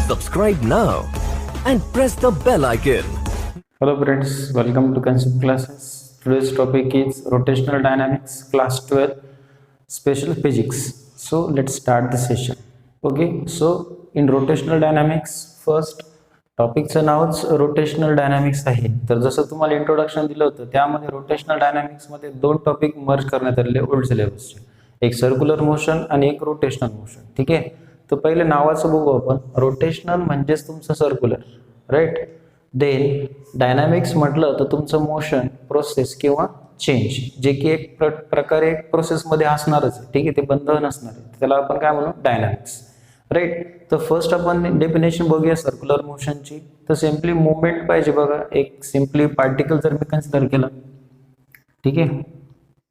Subscribe now and press the bell icon. Hello friends, welcome to Concept Classes. Today's topic is Rotational Dynamics, Class 12, Special Physics. So let's start the session. Okay, so in Rotational Dynamics, first टॉपिकचं नावच rotational dynamics आहे. तर जसं तुम्हाला introduction दिलं होतं त्यामध्ये rotational डायनॅमिक्समध्ये दोन topic merge करण्यात आलेले ओल्ड सिलेबसचे, एक सर्क्युलर मोशन आणि एक रोटेशनल मोशन. ठीक आहे, तर पहिले नावाचं बघू आपण. रोटेशनल म्हणजेच तुमचं सर्क्युलर, राईट. देन डायनॅमिक्स म्हटलं तर तुमचं मोशन, प्रोसेस किंवा चेंज, जे की एक प्रकारे प्रोसेसमध्ये असणारच आहे. ठीक आहे, ते बंध नसणार आहे, त्याला आपण काय म्हणू, डायनॅमिक्स, राईट. तर फर्स्ट आपण डेफिनेशन बघूया सर्क्युलर मोशनची. तर सिम्पली मुवमेंट पाहिजे बघा, एक सिम्पली पार्टिकल जर मी कन्सिडर केला, ठीक आहे,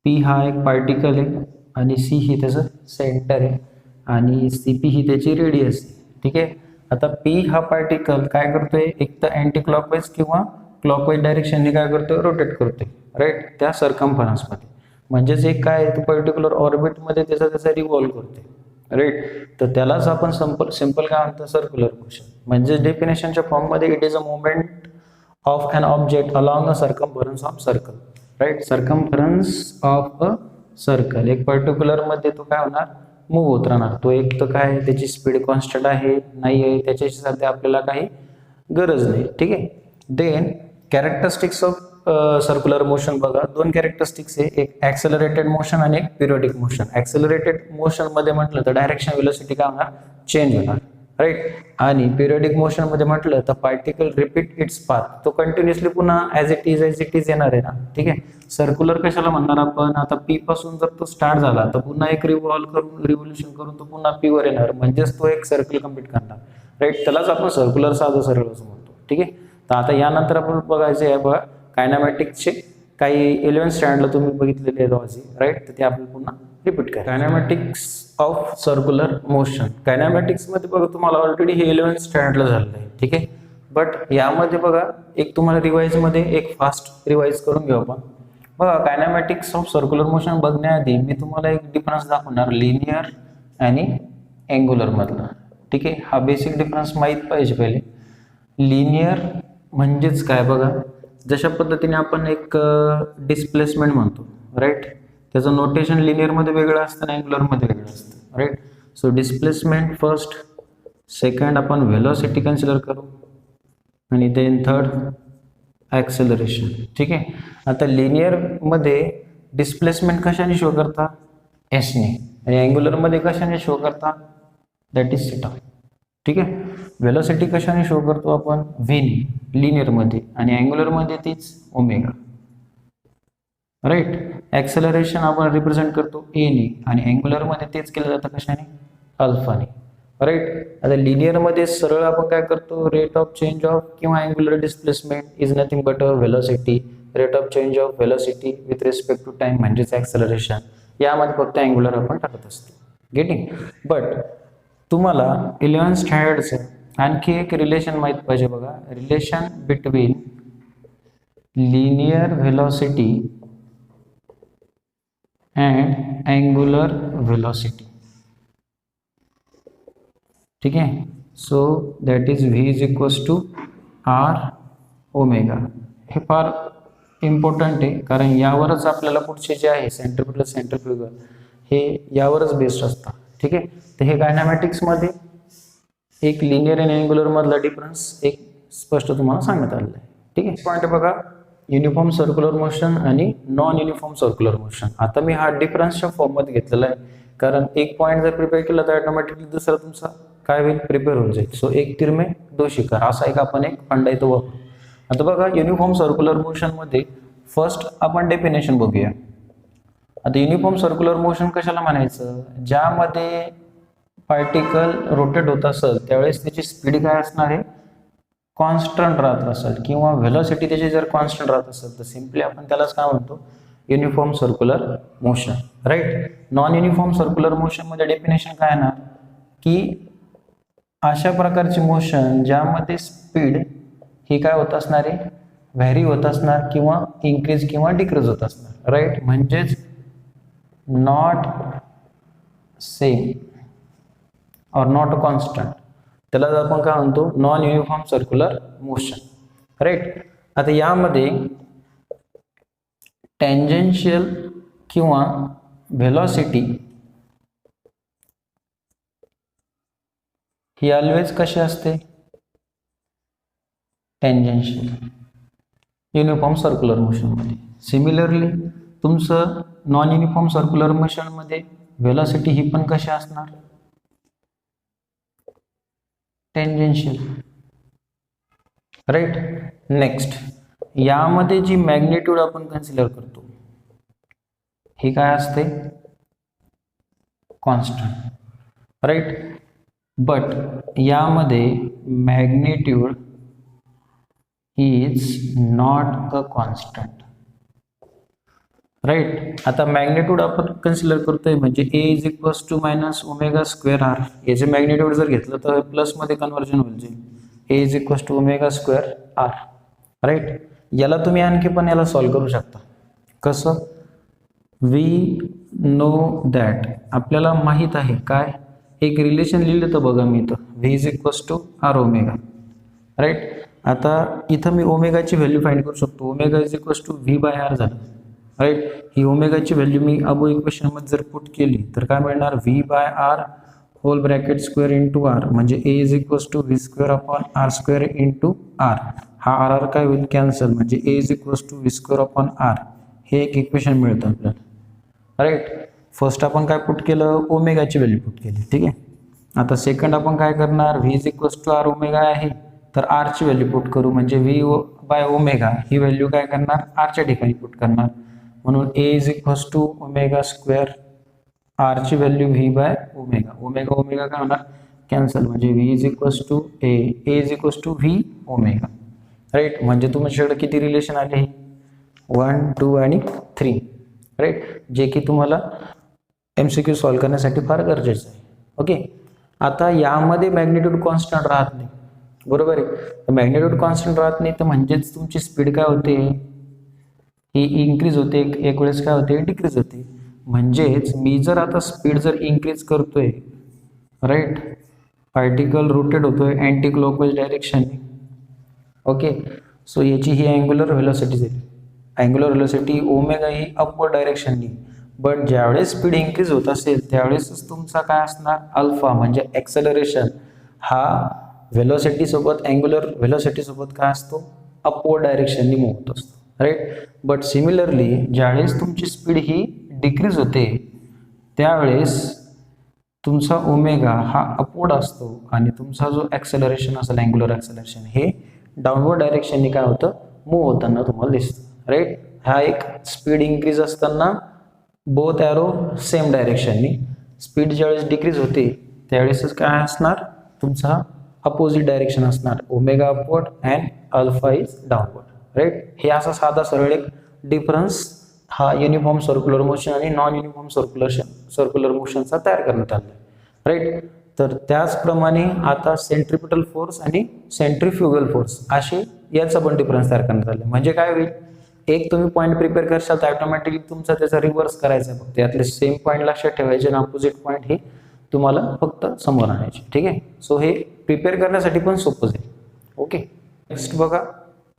पी हा एक पार्टिकल आहे आणि सी ही त्याचं सेंटर आहे आणि सी पी ही त्याची रेडियस आहे. ठीक आहे, आता पी हा पार्टिकल काय करतोय, एक तर अँटी क्लॉकवाईज किंवा क्लॉकवाईज डायरेक्शनने काय करतोय, रोटेट करतोय, राईट, त्या सर्कम्फरन्समध्ये. म्हणजेच एक काय आहे, पर्टिक्युलर ऑर्बिटमध्ये त्याचा रिव्हॉल्व करतोय, राईट. तर त्यालाच आपण सिंपल काय म्हणतो, सर्क्युलर मोशन. म्हणजे डेफिनेशनच्या फॉर्ममध्ये it is a movement of an object along a circumference of circle, right. Circumference of a circle, एक पर्टिक्युलर मध्ये तो काय होणार, मूव्ह होत राहणार. तो एक तर काय, त्याची स्पीड कॉन्स्टंट आहे नाही आहे त्याच्याशी सध्या आपल्याला काही गरज नाही. ठीक आहे. Then characteristics of circular motion बघा, दोन कॅरेक्टरिस्टिक्स आहे, एक ऍक्सेलरेटेड मोशन आणि एक पिरियोडिक मोशन. ऍक्सेलरेटेड मोशन मध्ये म्हटलं तर डायरेक्शन व्हेलोसिटी काय होणार, चेंज होणार, राईट. आणि पिरियोडिक मोशन मध्ये म्हटलं तर पार्टिकल रिपीट इट्स पाथ, तो कंटिन्युअसली पुन्हा ॲज इट इज येणार आहे ना. ठीक आहे. सर्क्युलर कशाला म्हणणार आपण, आता पी पासून जर तो स्टार्ट झाला तर पुन्हा एक रिव्होल्यूशन करून तो पुन्हा पी वर येणार, म्हणजेच तो एक सर्कल कम्प्लीट करणार, राईट. त्यालाच आपण सर्क्युलर साधं सरळ असं म्हणतो. ठीक आहे. तर आता यानंतर आपण बघायचं आहे बघा कायनॅमॅटिक्सचे काही 11th स्टँडर्डला तुम्ही बघितलेले लॉजी, राईट. तर ते आपण पुन्हा रिपीट करा. कायनॅमॅटिक्स ऑफ सर्क्युलर मोशन. कायनॅमॅटिक्स मध्ये बघा तुम्हाला ऑलरेडी हे 11th स्टँडर्डला झालेलं आहे. ठीक आहे. बट यामध्ये बघा एक तुम्हाला रिवाइज मध्ये एक फास्ट रिवाइज करून घेऊ आपण. बघा कायनॅमॅटिक्स ऑफ सर्क्युलर मोशन बघण्याआधी मी तुम्हाला एक डिफरन्स दाखवणार, लिनियर आणि अँग्युलर मधला. ठीक आहे, हा बेसिक डिफरन्स माहीत पाहिजे पहिले. लिनियर म्हणजेच काय बघा, जशा पद्धतीने आपण एक डिस्प्लेसमेंट म्हणतो, राईट. त्याचं नोटेशन लिनियरमध्ये वेगळं असतं आणि अँग्युलरमध्ये वेगळं असतं, right. So displacement first, second आपण व्हेलॉसिटी कन्सिडर करू आणि देन थर्ड ॲक्सेलरेशन. ठीक आहे. आता लिनियरमध्ये डिस्प्लेसमेंट कशाने शो करता, एसने, आणि अँग्युलरमध्ये कशाने शो करता, दॅट इज थिटा. ठीक आहे. व्हेलॉसिटी कशाने शो करतो आपण, व्हीने लिनियरमध्ये, आणि अँग्युलरमध्ये तीच ओमेगा, राईट. ॲक्सेलरेशन आपण रिप्रेझेंट करतो एने आणि अँग्युलरमध्ये तेच केलं जातं कशाने, अल्फाने, राईट. आता लिनियरमध्ये सरळ आपण काय करतो, रेट ऑफ चेंज ऑफ किंवा angular displacement is nothing but a velocity, rate of change of velocity with respect to time म्हणजेच ॲक्सेलरेशन. यामध्ये फक्त अँग्युलर आपण टाकत असतो, गेटिंग. बट तुम्हाला 11th स्टँडर्डचं आणखी एक रिलेशन माहित पाहिजे बघा, relation between linear velocity and angular velocity. ठीक आहे. So that is V is equals to R omega. हे फार इम्पॉर्टंट आहे, कारण यावरच आपल्याला पुढचे जे आहे सेंट्रिपिटल सेंट्रिफ्युगल हे यावरच बेस्ड असतात. ठीक आहे. तर हे कायनॅमॅटिक्समध्ये एक लिनियर आणि अँग्युलर मधला डिफरन्स एक स्पष्ट तुम्हाला सांगण्यात आलेला आहे. ठीक आहे. पॉईंट बघा, युनिफॉर्म सर्क्युलर मोशन आणि नॉन युनिफॉर्म सर्क्युलर मोशन. आता मी हा डिफरन्सच्या फॉर्ममध्ये घेतलेला आहे, कारण एक पॉईंट जर प्रिपेअर केला तर ऑटोमॅटिकली दुसरा तुमचा काय होईल, प्रिपेअर होऊन जाईल. सो एक तीर में दो शिकार असा एक आपण एक फंडा इथं वापरू. आता बघा युनिफॉर्म सर्क्युलर मोशनमध्ये फर्स्ट आपण डेफिनेशन बघूया. आता युनिफॉर्म सर्क्युलर मोशन कशाला म्हणायचं, ज्यामध्ये पार्टिकल रोटेट होत असेल त्यावेळेस त्याची स्पीड काय असणार आहे, कॉन्स्टंट राहत असेल, किंवा व्हेलॉसिटी त्याची जर कॉन्स्टंट राहत असेल तर सिम्पली आपण त्यालाच काय म्हणतो, uniform circular motion, right. Non uniform circular motion मध्ये डेफिनेशन काय येणार, की अशा प्रकारची मोशन ज्यामध्ये स्पीड ही काय होत असणार आहे, व्हॅरी होत असणार किंवा इन्क्रीज किंवा डिक्रीज होत असणार, राईट. म्हणजेच not same or not constant. त्याला आपण काय म्हणतो, non uniform circular motion, right. आता यामध्ये टँजेन्शियल किंवा व्हेलॉसिटी ही ऑलवेज कशी असते, टँजेन्शियल युनिफॉर्म सर्क्युलर मोशनमध्ये. सिमिलरली तुमचं नॉन युनिफॉर्म सर्क्युलर मोशनमध्ये व्हेलॉसिटी ही पण कशी असणार, टँजेन्शियल, राईट. नेक्स्ट, यामध्ये जी मॅग्निट्यूड आपण कन्सिडर करतो ही काय असते, कॉन्स्टंट, राईट. बट यामध्ये magnitude is not a constant, right. आता मॅग्निट्यूड आपण कन्सिडर करतोय म्हणजे a is equals to minus omega square r. याचे मॅग्निट्यूड जर घेतलं तर प्लसमध्ये कन्वर्जन होईल, a is equals to omega square r, right. याला तुम्ही आणखी पण याला सॉल्व करू शकता. कसं, वी नो दॅट, आपल्याला माहीत आहे काय, एक रिलेशन लिहिलं तर बघा मी इथं, v is equals to R omega, right. आता इथं मी ओमेगाची व्हॅल्यू फाइंड करू शकतो, omega is equals to v by r झालं, राईट. ही ओमेगाची व्हॅल्यू मी अबो इक्वेशनमध्ये जर पुट केली तर काय मिळणार, v by r whole bracket square into r, म्हणजे a is equals to V square upon r square into r. हा आर आर काय होईल, कॅन्सल, म्हणजे a is equals to V square upon R. हे एक इक्वेशन मिळतं आपल्याला, right. First आपण काय पुट केलं, ओमेगाची व्हॅल्यू पुट केली, ठीक आहे. आता सेकंड आपण काय करणार, v is equals to R omega आहे तर आरची व्हॅल्यू पुट करू, म्हणजे व्ही बाय ओमेगा ही व्हॅल्यू काय करणार, आरच्या ठिकाणी पुट करणार. म्हणून a is equals to omega square, आरची value v by omega, omega omega काय होणार, कॅन्सल, म्हणजे v is equals to a is equals to v omega, right. म्हणजे तुमच्याकडे किती रिलेशन आले, 1, 2 आणि 3, राईट, जे की तुम्हाला MCQ सॉल्व करण्यासाठी फार गरजेचं आहे. ओके. आता यामध्ये मॅग्निट्यूड कॉन्स्टंट राहत नाही, बरोबर आहे. मॅग्निट्यूड कॉन्स्टंट राहत नाही तर म्हणजेच तुमची स्पीड काय होते, ही इन्क्रीज होते, एक वेळेस काय होते, डिक्रीज होते. म्हणजेच मी जर आता स्पीड जर इन्क्रीज करतोय, राईट, पार्टिकल रोटेट होतोय अँटी क्लॉकवाईज डायरेक्शनने, ओके. सो याची ही अँग्युलर व्हेलॉसिटी झाली, अँग्युलर व्हेलॉसिटी ओमेगा ही अपवर्ड डायरेक्शननी. बट ज्यावेळेस स्पीड इन्क्रीज होत असेल त्यावेळेसच तुमचा काय असणार, अल्फा, म्हणजे ॲक्सेलरेशन हा व्हेलॉसिटी सोबत, अँग्युलर व्हेलॉसिटी सोबत काय असतो, अपवर्ड डायरेक्शननी मूव्ह होत असतो, राईट. बट सिमिलरली ज्यावेळेस तुमची स्पीड ही डिक्रीज होते त्यावेळेस तुमचा ओमेगा हा अपवर्ड असतो आणि तुमचा जो ॲक्सेलरेशन असेल, अँग्युलर ॲक्सेलरेशन, हे डाऊनवर्ड डायरेक्शननी काय होतं, मूव्ह होताना तुम्हाला दिसतं, राईट. हा एक स्पीड इन्क्रीज असताना बोथ ॲरो सेम डायरेक्शननी, स्पीड ज्यावेळेस डिक्रीज होते त्यावेळेसच काय असणार, तुमचा अपोजिट डायरेक्शन असणार, omega upward and alpha is downward, right. हे असा साधा सरळ एक डिफरन्स हा युनिफॉर्म सर्क्युलर मोशन आणि नॉन युनिफॉर्म सर्क्युलर मोशनचा तयार करण्यात आला, राईट. तर त्याचप्रमाणे आता सेंट्रिपिटल फोर्स आणि सेंट्रिफ्युगल फोर्स असे याचा पण डिफरन्स तयार करण्यात आले. म्हणजे काय होईल, एक तुम्ही पॉईंट प्रिपेअर करशाल तर ऑटोमॅटिकली तुमचा त्याचा रिव्हर्स करायचा आहे, फक्त यातले सेम पॉईंट लक्षात ठेवायचे आणि अपोजिट पॉईंट हे तुम्हाला फक्त समोर आणायचे, ठीक आहे. सो हे प्रिपेअर करण्यासाठी पण सोपं जाईल, ओके. नेक्स्ट बघा,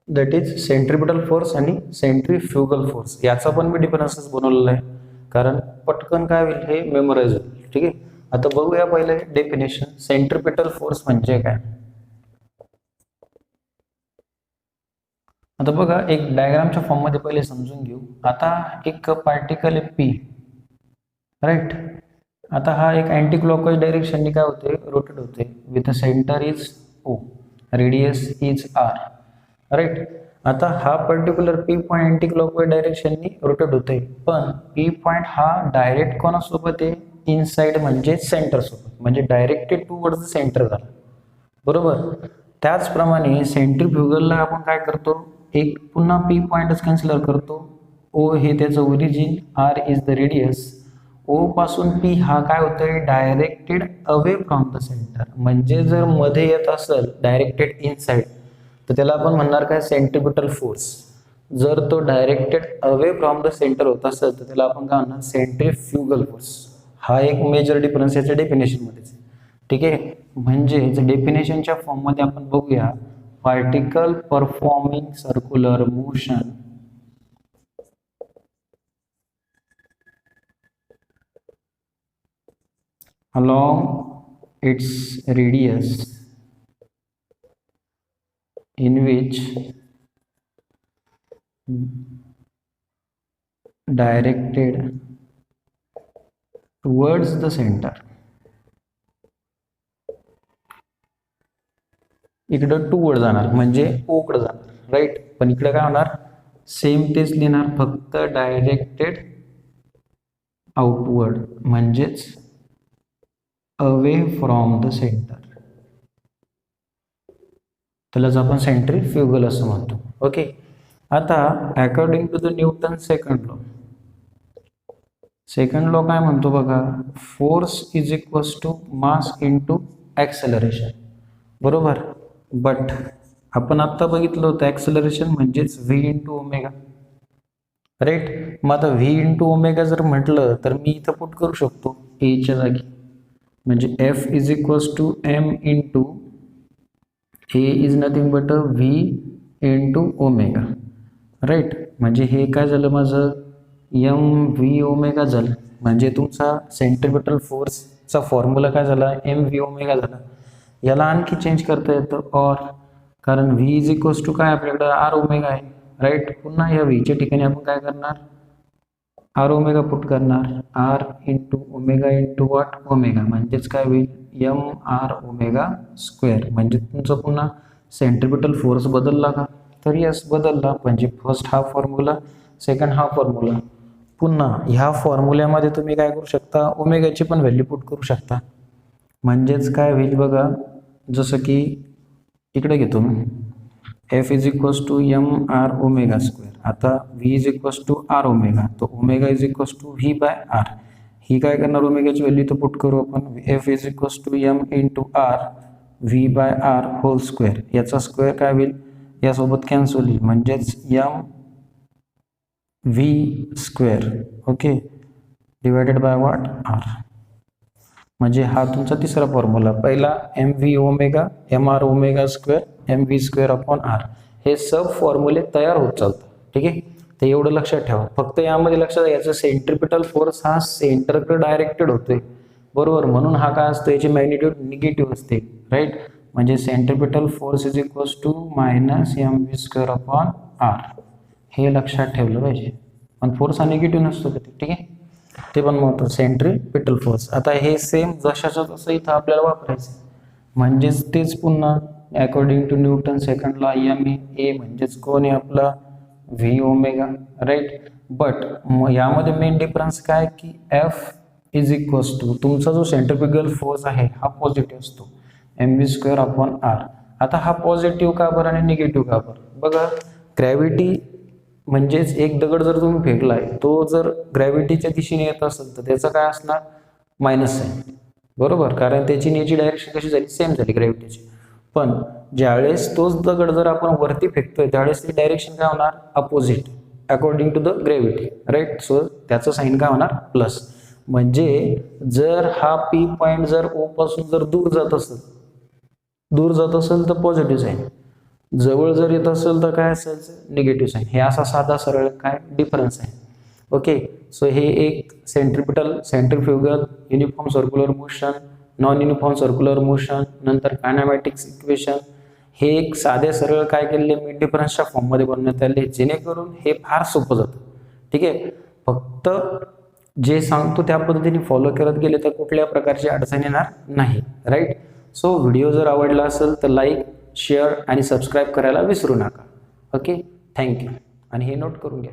दॅट इज सेंट्रिपिटल फोर्स आणि सेंट्रिफ्युगल फोर्स. याचा पण मी डिफरन्सेस बनवलेला आहे कारण पटकन काय होईल, हे मेमोराइज होईल, ठीक आहे. आता बघूया पहिले डेफिनेशन, सेंट्रिपिटल फोर्स म्हणजे काय. आता बघा, एक डायग्रामच्या फॉर्म मध्ये पहिले समजून घेऊ. आता एक पार्टिकल आहे पी, राईट. आता हा एक अँटी क्लॉकवाईज डायरेक्शननी काय होते, रोटेट होते with centre is O, radius is r, right. आता हा particular P point anti clockwise डायरेक्शननी रोटेट होते, पण पी पॉईंट हा डायरेक्ट कोणासोबत आहे, इनसाइड म्हणजे सेंटर सोबत, म्हणजे डायरेक्टेड टुवर्ड्स द सेंटर झाला, बरोबर. त्याचप्रमाणे सेंट्रिफ्युगलला आपण काय करतो, एक पुन्हा पी पॉईंटच कन्सिडर करतो, ओ हे त्याचं origin, r is the radius. O पासून पी हा काय होतोय, directed away from the centre, म्हणजे जर मध्ये येत असेल डायरेक्टेड इनसाइड तर त्याला आपण म्हणणार काय, सेंट्रिपिटल फोर्स. जर तो directed away from the centre होत असेल तर त्याला आपण काय म्हणणार, सेंट्रिफ्युगल फोर्स. हा एक मेजर डिफरन्स याच्या डेफिनेशन मध्येच. ठीक आहे. म्हणजेच डेफिनेशनच्या फॉर्ममध्ये आपण बघूया, particle performing circular motion along its radius in which directed towards the center. इकडं टू वर जाणार म्हणजे ओ कडे जाणार, राईट. पण इकडे काय होणार, सेम तेच लिहिणार, फक्त डायरेक्टेड आउटवर्ड म्हणजेच अवे फ्रॉम द सेंटर. त्यालाच आपण सेंट्रीफ्युगल असं म्हणतो. ओके. आता according to the Newton second law काय म्हणतो बघा, force is equals to mass into acceleration, बरोबर. बट आपण आत्ता बघितलं होतं ॲक्सेलरेशन म्हणजेच व्ही इंटू ओमेगा, राईट. मग आता व्ही इंटू ओमेगा जर म्हटलं तर मी इथं पुट करू शकतो एच्या जागी, म्हणजे F is equals to M into A is nothing but V into omega, right. म्हणजे हे काय झालं माझं, एम व्ही ओमेगा झालं. म्हणजे तुमचा सेंट्रिपिटल फोर्सचा फॉर्म्युला काय झाला, एम व्ही ओमेगा झाला. याला आणखी चेंज करता येतं और, कारण व्ही इज इक्वल्स टू काय आपल्याकडं आर ओमेगा आहे, राईट. पुन्हा या व्हीच्या ठिकाणी आपण काय करणार, आर ओमेगा पुट करणार, R into omega into what omega, म्हणजेच काय होईल, एम आर ओमेगा स्क्वेअर. म्हणजे तुमचा पुन्हा सेंट्रिपिटल फोर्स बदलला का, तर यस बदलला. म्हणजे फर्स्ट हा फॉर्म्युला, सेकंड हा फॉर्म्युला. पुन्हा ह्या फॉर्म्युल्यामध्ये तुम्ही काय करू शकता, ओमेगाची पण व्हॅल्यू पुट करू शकता. म्हणजेच काय होईल बघा, जसं की इकडे घेतो मी, F is equals to m R omega square. आता v is equals to R omega, तो omega is equals to v by r. ही काय करणार, ओमेगाची व्हॅल्यू तर पुट करू आपण, F is equals to M into r v by r whole square. याचा स्क्वेअर काय होईल, यासोबत कॅन्सल होईल, म्हणजेच m V square, okay, divided by what r. म्हणजे हा तुमचा तिसरा फॉर्म्युला. पहिला M V omega M R omega square M V square upon R, हे सब फॉर्म्युले तयार होत चालतात, ठीक आहे. ते एवढं लक्षात ठेवा. फक्त यामध्ये लक्षात याचा सेंट्रिपिटल फोर्स हा सेंटरकडे डायरेक्टेड होतोय, बरोबर. म्हणून हा काय असतो, याची मॅग्निट्यूड निगेटिव्ह असते, राईट. म्हणजे centripetal force is equals to minus M V square upon R, हे लक्षात ठेवलं पाहिजे. पण फोर्स हा निगेटिव्ह नसतो कधी, ठीक आहे. ते पण महत्त्वाचं, सेंट्रिपिटल फोर्स. आता हे सेम जशाचं तसं इथं आपल्याला वापरायचं, म्हणजेच तेच पुन्हा according to Newton second law, M A म्हणजेच कोण आहे आपला व्ही ओमेगा, राईट. बट यामध्ये मेन डिफरन्स काय की एफ इज इक्वल्स टू तुमचा जो सेंट्रिफ्युगल फोर्स आहे हा पॉझिटिव्ह असतो, M V square upon R. आता हा पॉझिटिव्ह का बरं आणि निगेटिव्ह का बरं, बघा. ग्रॅव्हिटी म्हणजेच एक दगड जर तुम्ही फेकलाय, तो जर ग्रॅव्हिटीच्या दिशेने येत असेल तर त्याचं काय असणार, मायनस साइन, बरोबर. कारण त्याची न्याची डायरेक्शन कशी झाली, सेम झाली ग्रॅव्हिटीची. पण ज्यावेळेस तोच दगड जर आपण वरती फेकतोय त्यावेळेस ती डायरेक्शन काय होणार, opposite according to the gravity, right. So त्याचं साइन काय होणार, प्लस. म्हणजे जर हा पी पॉईंट जर ओ पासून जर दूर जात असेल तर पॉझिटिव्ह साइन, जवळ जर येत असेल तर काय असेल, निगेटिव्ह साइन. हे असा साधा सरळ काय डिफरन्स आहे, ओके. सो हे एक centrifugal uniform circular motion, non uniform circular motion, नंतर कायनेमॅटिक्स इक्वेशन, हे एक साधे सरळ काय केलेले मी डिफरन्सच्या फॉर्ममध्ये बनवण्यात आले, जेणेकरून हे फार सोपं जातं, ठीक आहे. फक्त जे सांगतो त्या पद्धतीने फॉलो करत गेले तर कुठल्या प्रकारची अडचण येणार नाही, राईट. सो व्हिडिओ जर आवडला असेल तर लाईक, शेअर आणि सबस्क्राईब करायला विसरू नका, ओके. थँक्यू. आणि हे नोट करून घ्या.